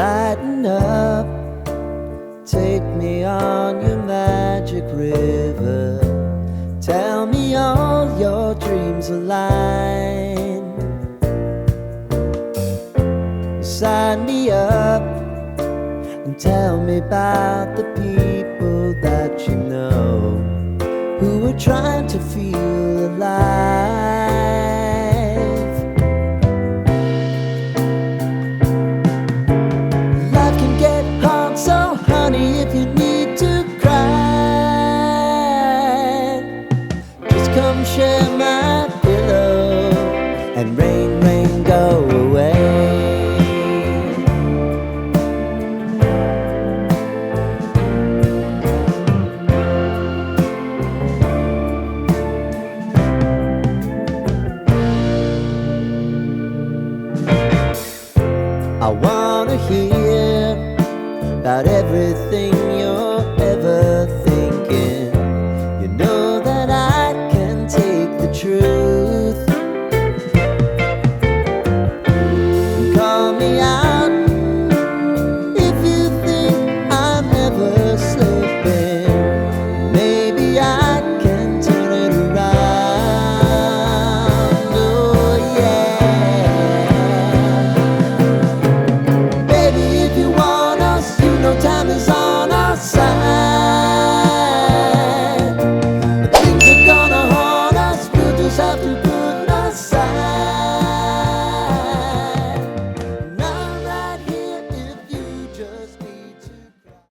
Lighten up, take me on your magic river. Tell me all your dreams align. Sign me up and tell me about the people that you know who are trying to feel alive. Life can get hard, so honey, if you need to cry, just come share my pillow and rain, rain, go away. I wanna hear about everything